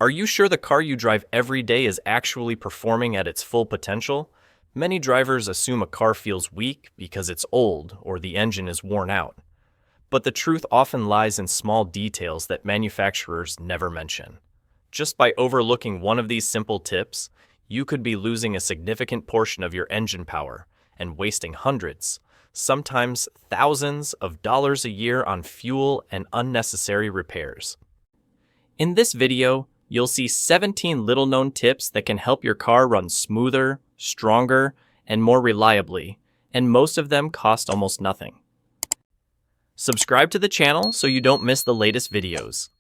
Are you sure the car you drive every day is actually performing at its full potential? Many drivers assume a car feels weak because it's old or the engine is worn out. But the truth often lies in small details that manufacturers never mention. Just by overlooking one of these simple tips, you could be losing a significant portion of your engine power and wasting hundreds, sometimes thousands of dollars a year on fuel and unnecessary repairs. In this video, you'll see 17 little-known tips that can help your car run smoother, stronger, and more reliably, and most of them cost almost nothing. Subscribe to the channel so you don't miss the latest videos.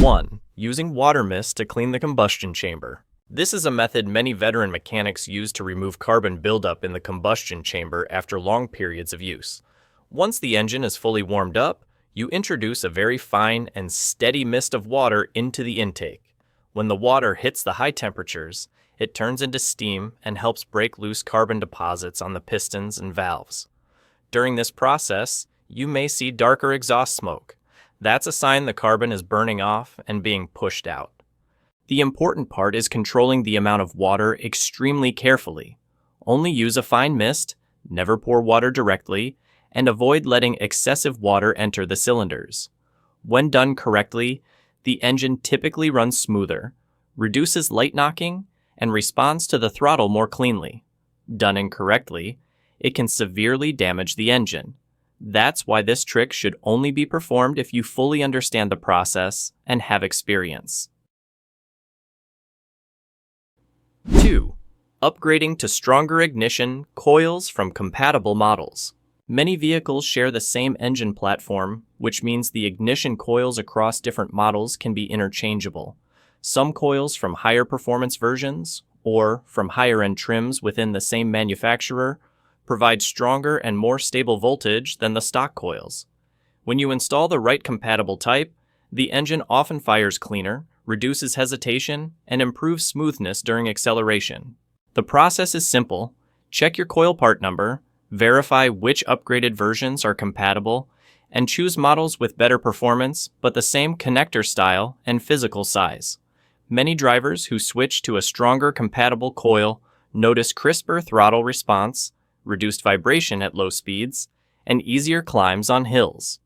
One, using water mist to clean the combustion chamber. This is a method many veteran mechanics use to remove carbon buildup in the combustion chamber after long periods of use. Once the engine is fully warmed up, you introduce a very fine and steady mist of water into the intake. When the water hits the high temperatures, it turns into steam and helps break loose carbon deposits on the pistons and valves. During this process, you may see darker exhaust smoke. That's a sign the carbon is burning off and being pushed out. The important part is controlling the amount of water extremely carefully. Only use a fine mist, never pour water directly, and avoid letting excessive water enter the cylinders. When done correctly, the engine typically runs smoother, reduces light knocking, and responds to the throttle more cleanly. Done incorrectly, it can severely damage the engine. That's why this trick should only be performed if you fully understand the process and have experience. 2. Upgrading to stronger ignition coils from compatible models. Many vehicles share the same engine platform, which means the ignition coils across different models can be interchangeable. Some coils from higher performance versions, or from higher-end trims within the same manufacturer, provide stronger and more stable voltage than the stock coils. When you install the right compatible type, the engine often fires cleaner, reduces hesitation, and improves smoothness during acceleration. The process is simple. Check your coil part number, verify which upgraded versions are compatible, and choose models with better performance but the same connector style and physical size. Many drivers who switch to a stronger compatible coil notice crisper throttle response, reduced vibration at low speeds, and easier climbs on hills.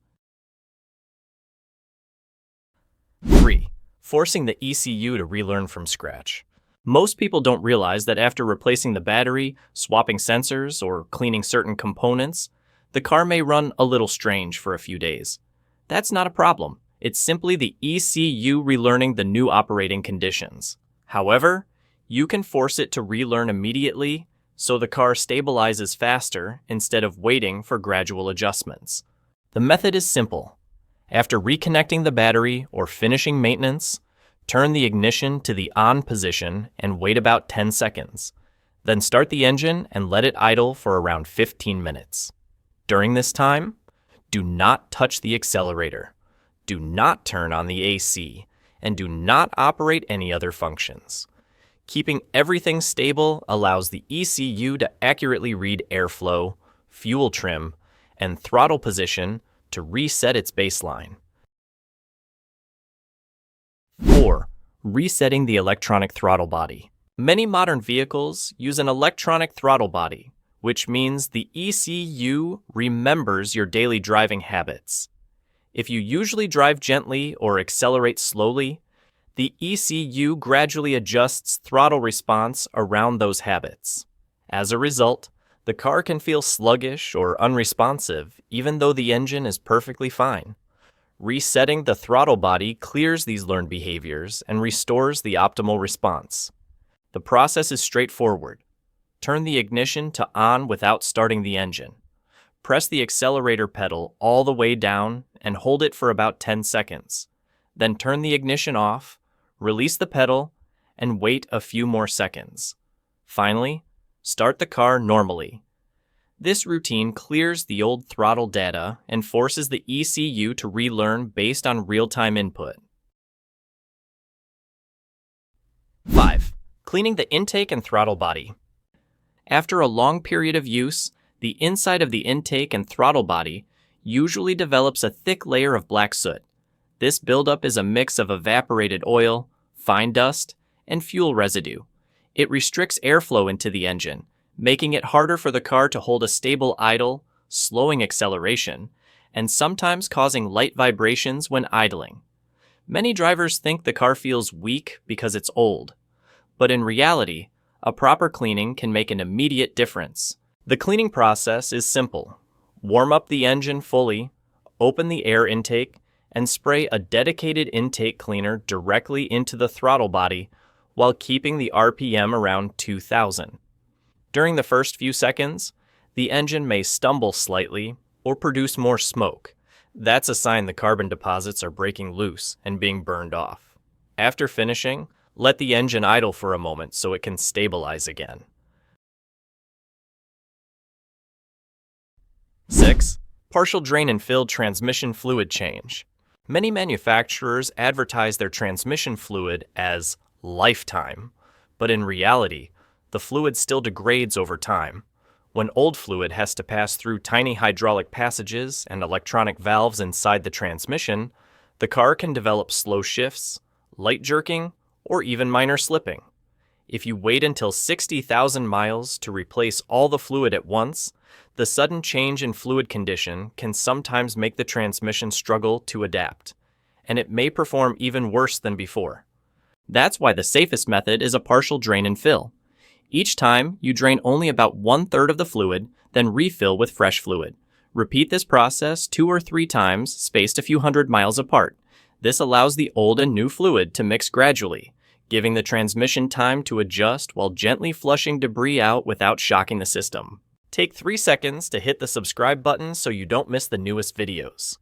3. Forcing the ECU to relearn from scratch. Most people don't realize that after replacing the battery, swapping sensors, or cleaning certain components, the car may run a little strange for a few days. That's not a problem. It's simply the ECU relearning the new operating conditions. However, you can force it to relearn immediately so the car stabilizes faster instead of waiting for gradual adjustments. The method is simple. After reconnecting the battery or finishing maintenance, turn the ignition to the on position and wait about 10 seconds. Then start the engine and let it idle for around 15 minutes. During this time, do not touch the accelerator, do not turn on the AC, and do not operate any other functions. Keeping everything stable allows the ECU to accurately read airflow, fuel trim, and throttle position to reset its baseline. 4. Resetting the electronic throttle body. Many modern vehicles use an electronic throttle body, which means the ECU remembers your daily driving habits. If you usually drive gently or accelerate slowly, the ECU gradually adjusts throttle response around those habits. As a result, the car can feel sluggish or unresponsive even though the engine is perfectly fine. Resetting the throttle body clears these learned behaviors and restores the optimal response. The process is straightforward. Turn the ignition to on without starting the engine. Press the accelerator pedal all the way down and hold it for about 10 seconds. Then turn the ignition off, release the pedal, and wait a few more seconds. Finally, start the car normally. This routine clears the old throttle data and forces the ECU to relearn based on real-time input. 5. Cleaning the intake and throttle body. After a long period of use, the inside of the intake and throttle body usually develops a thick layer of black soot. This buildup is a mix of evaporated oil, fine dust, and fuel residue. It restricts airflow into the engine, making it harder for the car to hold a stable idle, slowing acceleration, and sometimes causing light vibrations when idling. Many drivers think the car feels weak because it's old, but in reality, a proper cleaning can make an immediate difference. The cleaning process is simple. Warm up the engine fully, open the air intake, and spray a dedicated intake cleaner directly into the throttle body while keeping the RPM around 2000. During the first few seconds, the engine may stumble slightly or produce more smoke. That's a sign the carbon deposits are breaking loose and being burned off. After finishing, let the engine idle for a moment so it can stabilize again. 6. Partial drain and fill transmission fluid change. Many manufacturers advertise their transmission fluid as lifetime, but in reality, the fluid still degrades over time. When old fluid has to pass through tiny hydraulic passages and electronic valves inside the transmission, the car can develop slow shifts, light jerking, or even minor slipping. If you wait until 60,000 miles to replace all the fluid at once, the sudden change in fluid condition can sometimes make the transmission struggle to adapt, and it may perform even worse than before. That's why the safest method is a partial drain and fill. Each time, you drain only about 1/3 of the fluid, then refill with fresh fluid. Repeat this process 2 or 3 times, spaced a few hundred miles apart. This allows the old and new fluid to mix gradually, giving the transmission time to adjust while gently flushing debris out without shocking the system. Take 3 seconds to hit the subscribe button so you don't miss the newest videos.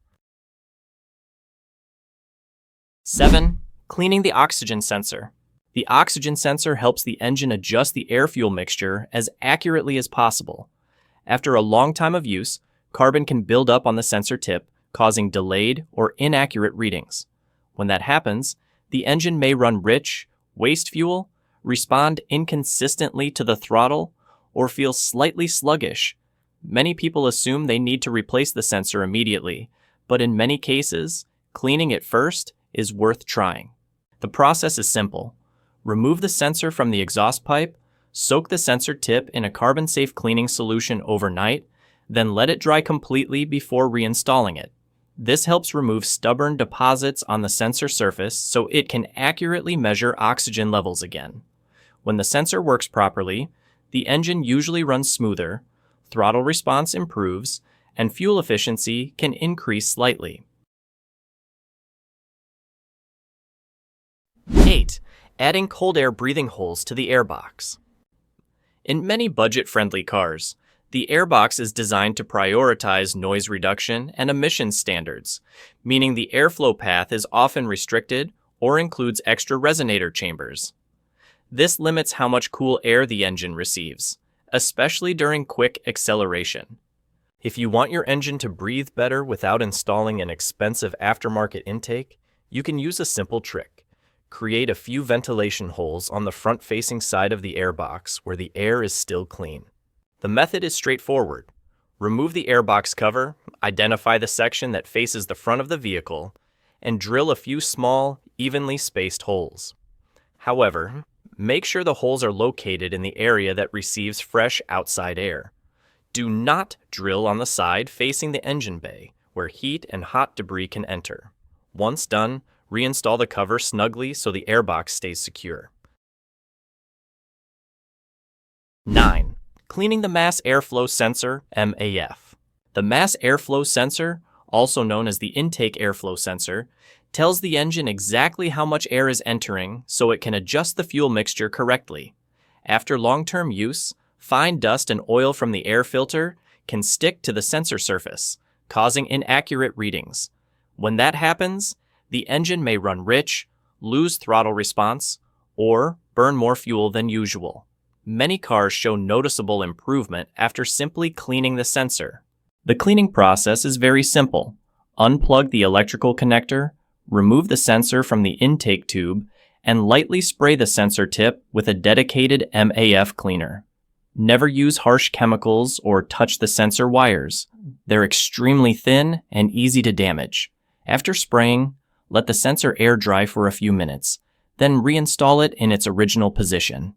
7. Cleaning the oxygen sensor. The oxygen sensor helps the engine adjust the air-fuel mixture as accurately as possible. After a long time of use, carbon can build up on the sensor tip, causing delayed or inaccurate readings. When that happens, the engine may run rich, waste fuel, respond inconsistently to the throttle, or feel slightly sluggish. Many people assume they need to replace the sensor immediately, but in many cases, cleaning it first is worth trying. The process is simple. Remove the sensor from the exhaust pipe, soak the sensor tip in a carbon-safe cleaning solution overnight, then let it dry completely before reinstalling it. This helps remove stubborn deposits on the sensor surface so it can accurately measure oxygen levels again. When the sensor works properly, the engine usually runs smoother, throttle response improves, and fuel efficiency can increase slightly. 8. Adding cold air breathing holes to the airbox. In many budget-friendly cars, the airbox is designed to prioritize noise reduction and emissions standards, meaning the airflow path is often restricted or includes extra resonator chambers. This limits how much cool air the engine receives, especially during quick acceleration. If you want your engine to breathe better without installing an expensive aftermarket intake, you can use a simple trick. Create a few ventilation holes on the front-facing side of the airbox where the air is still clean. The method is straightforward. Remove the airbox cover, identify the section that faces the front of the vehicle, and drill a few small, evenly spaced holes. However, make sure the holes are located in the area that receives fresh outside air. Do not drill on the side facing the engine bay, where heat and hot debris can enter. Once done, reinstall the cover snugly so the airbox stays secure. 9. Cleaning the mass airflow sensor, MAF. The mass airflow sensor, also known as the intake airflow sensor, tells the engine exactly how much air is entering so it can adjust the fuel mixture correctly. After long-term use, fine dust and oil from the air filter can stick to the sensor surface, causing inaccurate readings. When that happens, the engine may run rich, lose throttle response, or burn more fuel than usual. Many cars show noticeable improvement after simply cleaning the sensor. The cleaning process is very simple. Unplug the electrical connector, remove the sensor from the intake tube, and lightly spray the sensor tip with a dedicated MAF cleaner. Never use harsh chemicals or touch the sensor wires. They're extremely thin and easy to damage. After spraying, let the sensor air dry for a few minutes, then reinstall it in its original position.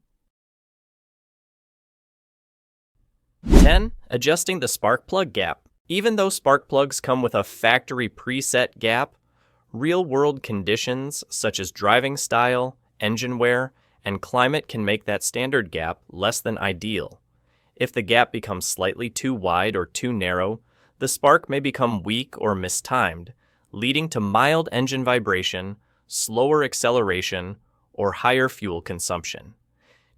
10. Adjusting the spark plug gap. Even though spark plugs come with a factory preset gap, real-world conditions such as driving style, engine wear, and climate can make that standard gap less than ideal. If the gap becomes slightly too wide or too narrow, the spark may become weak or mistimed, leading to mild engine vibration, slower acceleration, or higher fuel consumption.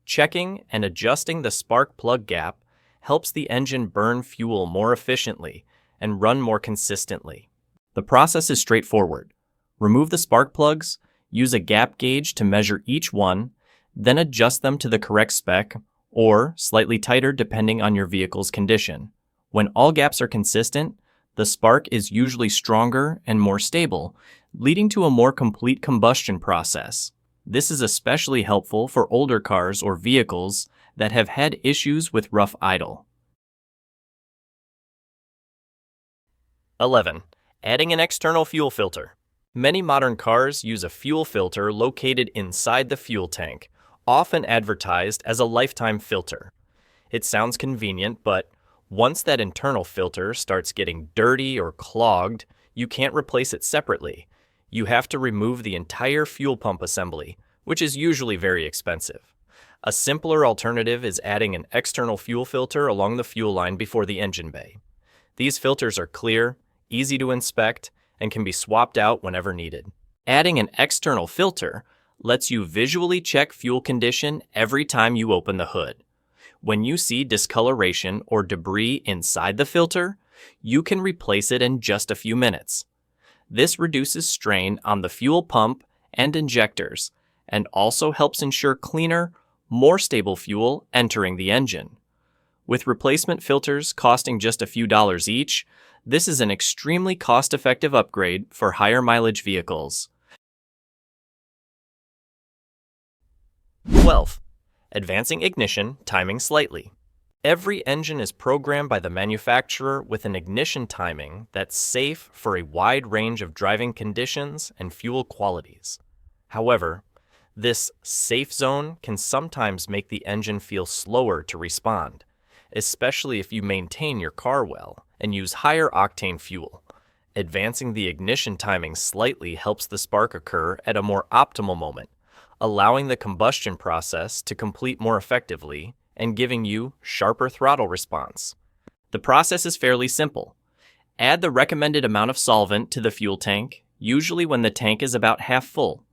Checking and adjusting the spark plug gap helps the engine burn fuel more efficiently and run more consistently. The process is straightforward. Remove the spark plugs, use a gap gauge to measure each one, then adjust them to the correct spec, or slightly tighter depending on your vehicle's condition. When all gaps are consistent, the spark is usually stronger and more stable, leading to a more complete combustion process. This is especially helpful for older cars or vehicles that have had issues with rough idle. 11. Adding an external fuel filter. Many modern cars use a fuel filter located inside the fuel tank, often advertised as a lifetime filter. It sounds convenient, but once that internal filter starts getting dirty or clogged, you can't replace it separately. You have to remove the entire fuel pump assembly, which is usually very expensive. A simpler alternative is adding an external fuel filter along the fuel line before the engine bay. These filters are clear, easy to inspect, and can be swapped out whenever needed. Adding an external filter lets you visually check fuel condition every time you open the hood. When you see discoloration or debris inside the filter, you can replace it in just a few minutes. This reduces strain on the fuel pump and injectors and also helps ensure cleaner, more stable fuel entering the engine. With replacement filters costing just a few dollars each, this is an extremely cost-effective upgrade for higher mileage vehicles. 12. Advancing ignition timing slightly. Every engine is programmed by the manufacturer with an ignition timing that's safe for a wide range of driving conditions and fuel qualities. However, this safe zone can sometimes make the engine feel slower to respond, especially if you maintain your car well and use higher octane fuel. Advancing the ignition timing slightly helps the spark occur at a more optimal moment, allowing the combustion process to complete more effectively and giving you sharper throttle response. The process is fairly simple. Add the recommended amount of solvent to the fuel tank, usually when the tank is about half full.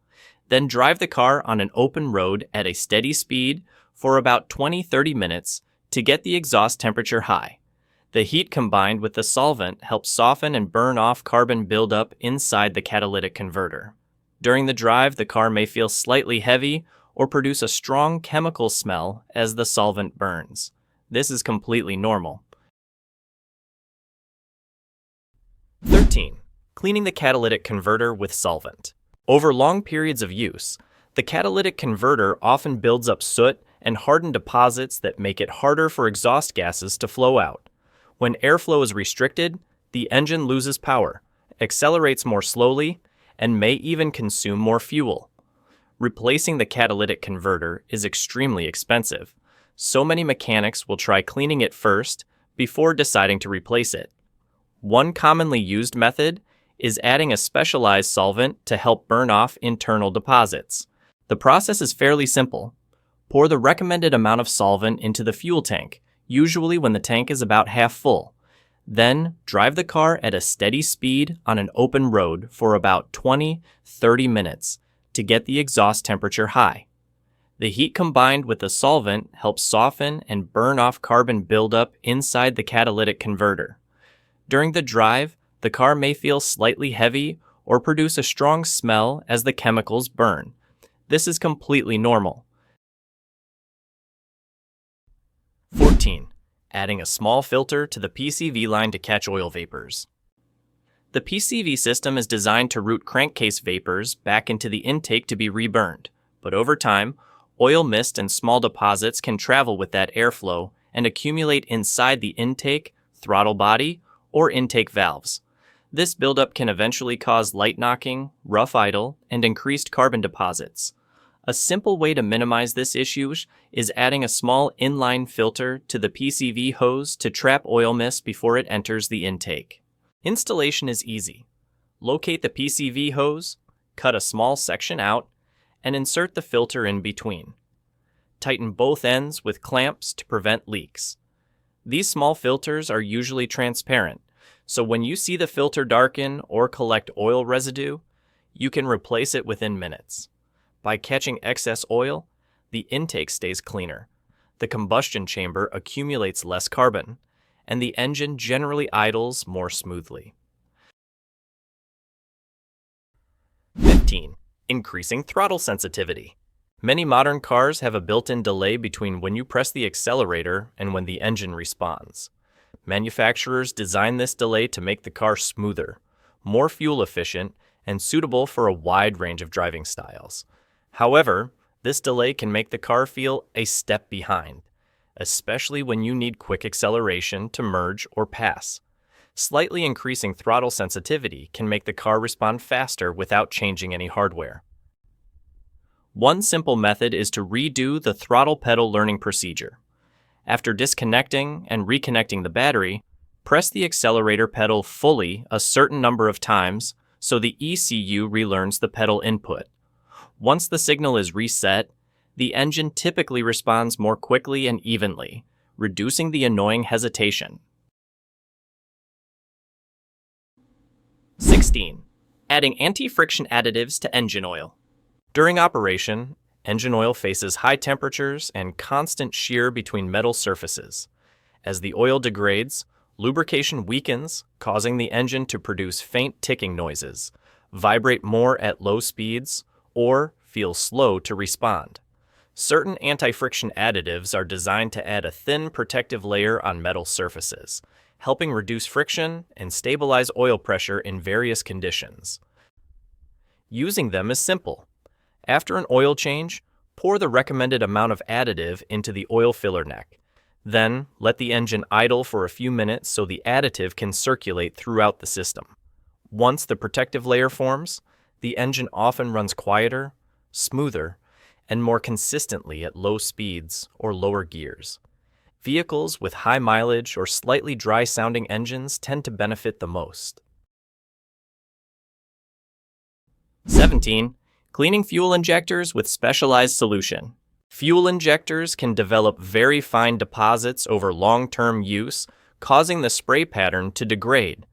Then drive the car on an open road at a steady speed for about 20-30 minutes to get the exhaust temperature high. The heat combined with the solvent helps soften and burn off carbon buildup inside the catalytic converter. During the drive, the car may feel slightly heavy or produce a strong chemical smell as the solvent burns. This is completely normal. 13. Cleaning the catalytic converter with solvent. Over long periods of use, the catalytic converter often builds up soot and hardened deposits that make it harder for exhaust gases to flow out. When airflow is restricted, the engine loses power, accelerates more slowly, and may even consume more fuel. Replacing the catalytic converter is extremely expensive. So many mechanics will try cleaning it first before deciding to replace it. One commonly used method is adding a specialized solvent to help burn off internal deposits. The process is fairly simple. Pour the recommended amount of solvent into the fuel tank, usually when the tank is about half full. Then, drive the car at a steady speed on an open road for about 20-30 minutes to get the exhaust temperature high. The heat combined with the solvent helps soften and burn off carbon buildup inside the catalytic converter. During the drive, the car may feel slightly heavy or produce a strong smell as the chemicals burn. This is completely normal. 14. Adding a small filter to the PCV line to catch oil vapors. The PCV system is designed to route crankcase vapors back into the intake to be reburned, but over time, oil mist and small deposits can travel with that airflow and accumulate inside the intake, throttle body, or intake valves. This buildup can eventually cause light knocking, rough idle, and increased carbon deposits. A simple way to minimize this issue is adding a small inline filter to the PCV hose to trap oil mist before it enters the intake. Installation is easy. Locate the PCV hose, cut a small section out, and insert the filter in between. Tighten both ends with clamps to prevent leaks. These small filters are usually transparent, so when you see the filter darken or collect oil residue, you can replace it within minutes. By catching excess oil, the intake stays cleaner, the combustion chamber accumulates less carbon, and the engine generally idles more smoothly. 15. Increasing throttle sensitivity. Many modern cars have a built-in delay between when you press the accelerator and when the engine responds. Manufacturers design this delay to make the car smoother, more fuel efficient, and suitable for a wide range of driving styles. However, this delay can make the car feel a step behind, especially when you need quick acceleration to merge or pass. Slightly increasing throttle sensitivity can make the car respond faster without changing any hardware. One simple method is to redo the throttle pedal learning procedure. After disconnecting and reconnecting the battery, press the accelerator pedal fully a certain number of times so the ECU relearns the pedal input. Once the signal is reset, the engine typically responds more quickly and evenly, reducing the annoying hesitation. 16. Adding anti-friction additives to engine oil. During operation, engine oil faces high temperatures and constant shear between metal surfaces. As the oil degrades, lubrication weakens, causing the engine to produce faint ticking noises, vibrate more at low speeds, or feel slow to respond. Certain anti-friction additives are designed to add a thin protective layer on metal surfaces, helping reduce friction and stabilize oil pressure in various conditions. Using them is simple. After an oil change, pour the recommended amount of additive into the oil filler neck. Then, let the engine idle for a few minutes so the additive can circulate throughout the system. Once the protective layer forms, the engine often runs quieter, smoother, and more consistently at low speeds or lower gears. Vehicles with high mileage or slightly dry-sounding engines tend to benefit the most. 17. Cleaning fuel injectors with specialized solution. Fuel injectors can develop very fine deposits over long-term use, causing the spray pattern to degrade.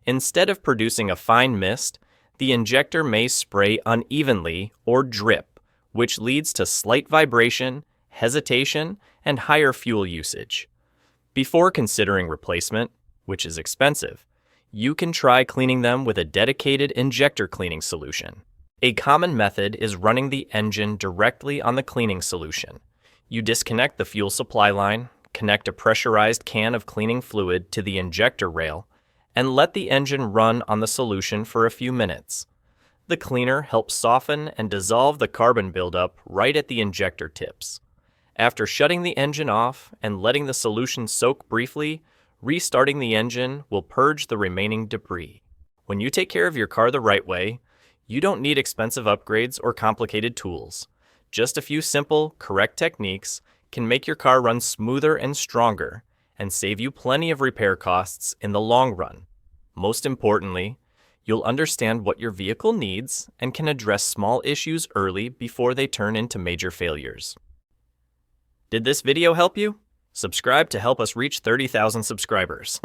Instead of producing a fine mist, the injector may spray unevenly or drip, which leads to slight vibration, hesitation, and higher fuel usage. Before considering replacement, which is expensive, you can try cleaning them with a dedicated injector cleaning solution. A common method is running the engine directly on the cleaning solution. You disconnect the fuel supply line, connect a pressurized can of cleaning fluid to the injector rail, and let the engine run on the solution for a few minutes. The cleaner helps soften and dissolve the carbon buildup right at the injector tips. After shutting the engine off and letting the solution soak briefly, restarting the engine will purge the remaining debris. When you take care of your car the right way, you don't need expensive upgrades or complicated tools. Just a few simple, correct techniques can make your car run smoother and stronger and save you plenty of repair costs in the long run. Most importantly, you'll understand what your vehicle needs and can address small issues early before they turn into major failures. Did this video help you? Subscribe to help us reach 30,000 subscribers.